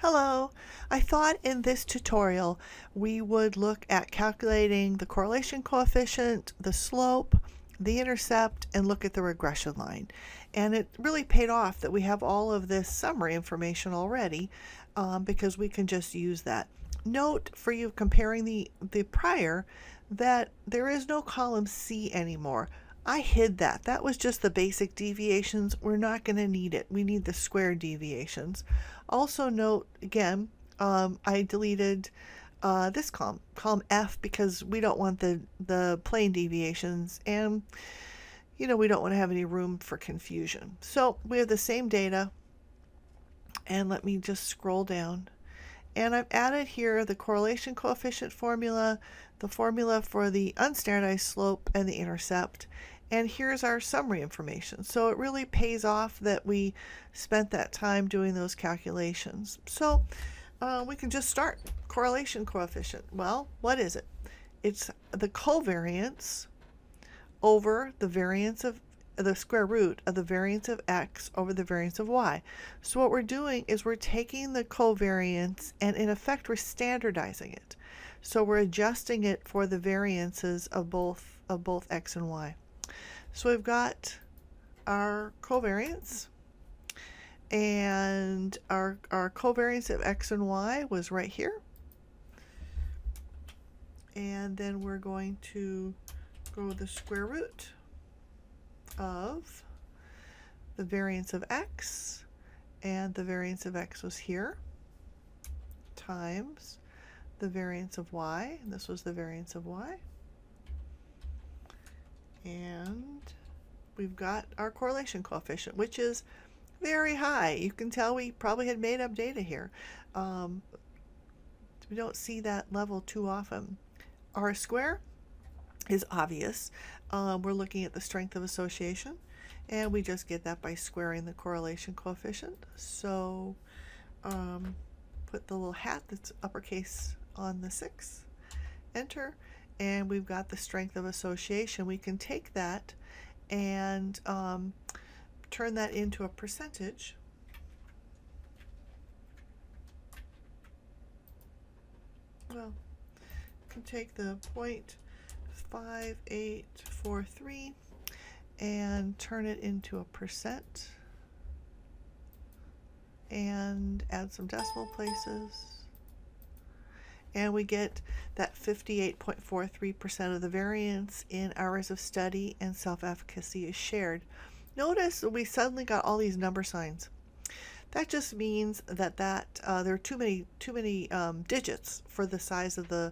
Hello. I thought in this tutorial we would look at calculating the correlation coefficient, the slope, the intercept, and look at the regression line. And it really paid off that we have all of this summary information already because we can just use that. Note for you comparing the prior that there is no column C anymore. I hid that. That was just the basic deviations. We're not going to need it. We need the square deviations. Also note, again, I deleted this column F, because we don't want the plane deviations, and we don't want to have any room for confusion. So we have the same data, and let me just scroll down. And I've added here the correlation coefficient formula, the formula for the unstandardized slope, and the intercept. And here's our summary information. So it really pays off that we spent that time doing those calculations. So we can just start. Correlation coefficient. Well, what is it? It's the covariance over the variance of the square root of the variance of x over the variance of y. So what we're doing is we're taking the covariance and in effect we're standardizing it. So we're adjusting it for the variances of both x and y. So we've got our covariance, and our covariance of x and y was right here. And then we're going to go the square root of the variance of x, and the variance of x was here, times the variance of y, and this was the variance of y. And we've got our correlation coefficient, which is very high. You can tell we probably had made up data here. We don't see that level too often. R square is obvious. We're looking at the strength of association, and we just get that by squaring the correlation coefficient. So put the little hat that's uppercase on the 6, enter, and we've got the strength of association. We can take that and turn that into a percentage. Well, you can take the 0.5843 and turn it into a percent and add some decimal places. And we get that 58.43% of the variance in hours of study and self-efficacy is shared. Notice we suddenly got all these number signs. That just means that there are too many digits for the size of the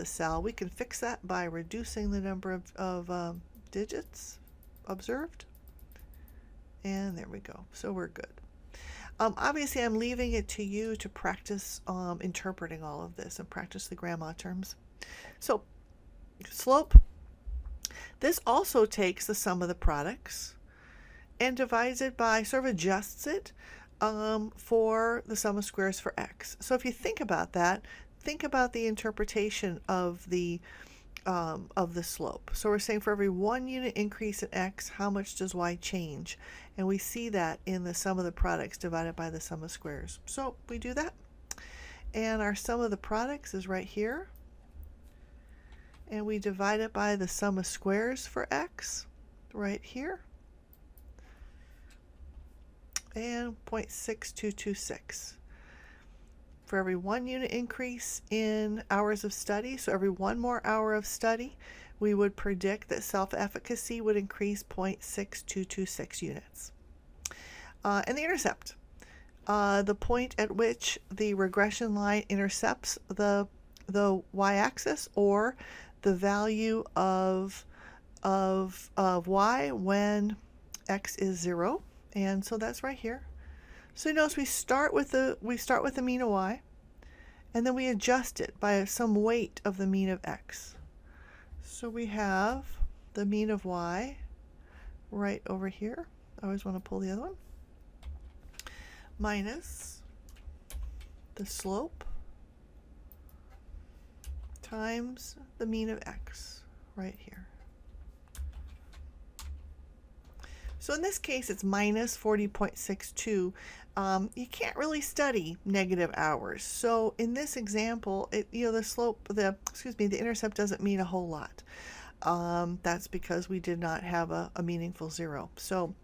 cell. We can fix that by reducing the number of digits observed. And there we go. So we're good. Obviously, I'm leaving it to you to practice interpreting all of this and practice the grandma terms. So, slope. This also takes the sum of the products and divides it by, sort of adjusts it for the sum of squares for x. So if you think about that, think about the interpretation of the slope. So we're saying for every 1 unit increase in x, how much does y change? And we see that in the sum of the products divided by the sum of squares. So we do that. And our sum of the products is right here. And we divide it by the sum of squares for x right here. And 0.6226. For every 1 unit increase in hours of study, so every 1 more hour of study, we would predict that self-efficacy would increase 0.6226 units. And the intercept, the point at which the regression line intercepts the y-axis, or the value of y when x is 0, and so that's right here. So you notice we start with the mean of y, and then we adjust it by some weight of the mean of x. So we have the mean of y right over here. I always want to pull the other one. Minus the slope times the mean of x right here. So in this case, it's minus 40.62. You can't really study negative hours. So in this example, the slope, the intercept doesn't mean a whole lot. That's because we did not have a meaningful zero. So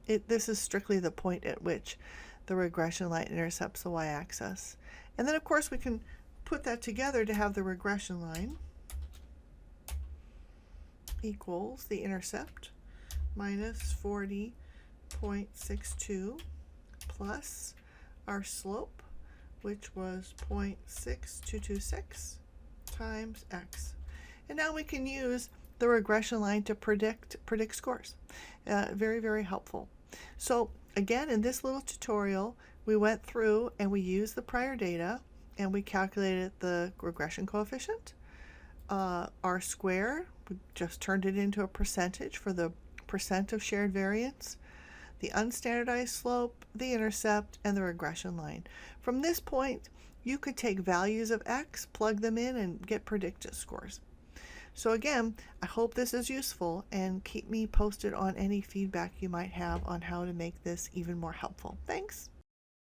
this is strictly the point at which the regression line intercepts the y-axis. And then of course we can put that together to have the regression line equals the intercept minus 40.62 plus our slope, which was 0.6226 times x. And now we can use the regression line to predict scores. Very, very helpful. So again, in this little tutorial, we went through and we used the prior data and we calculated the regression coefficient, r squared, we just turned it into a percentage for the percent of shared variance, the unstandardized slope, the intercept, and the regression line. From this point, you could take values of x, plug them in, and get predicted scores. So again, I hope this is useful, and keep me posted on any feedback you might have on how to make this even more helpful. Thanks.